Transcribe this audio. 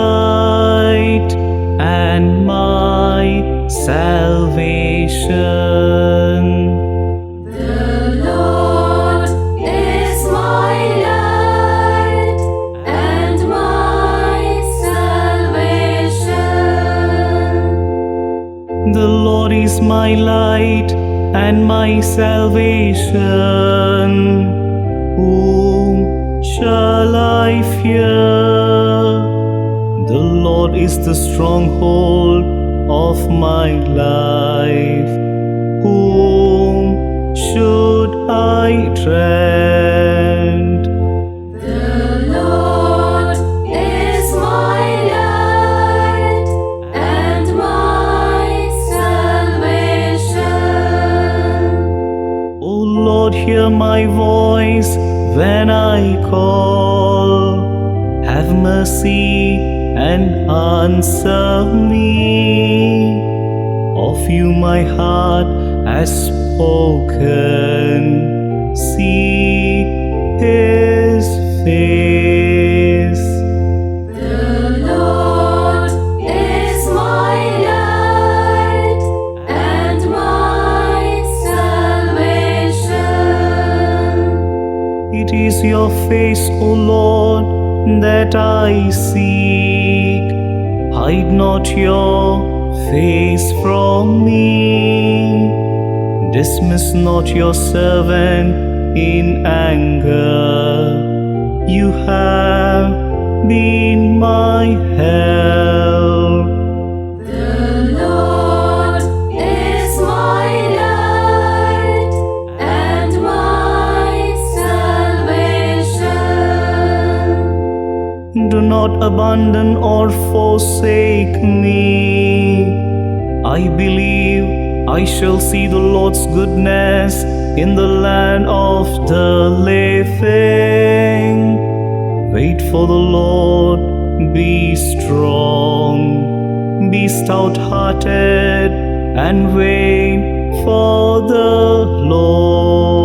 light and my salvation. The Lord is my light and my salvation. The Lord is my light and my salvation. Whom shall I fear? The Lord is the stronghold of my life. Whom should I dread? The Lord is my light and my salvation. O Lord, hear my voice when I call. Have mercy and answer me. Of you my heart has spoken. See His face. The Lord is my light and my salvation. It is your face, O Lord, that I seek. Hide not your face from me. Dismiss not your servant in anger. You have been my help. The Lord is my light and my salvation. Do not abandon or forsake me. I believe I shall see the Lord's goodness in the land of the living. Wait for the Lord, be strong, be stout-hearted, and wait for the Lord.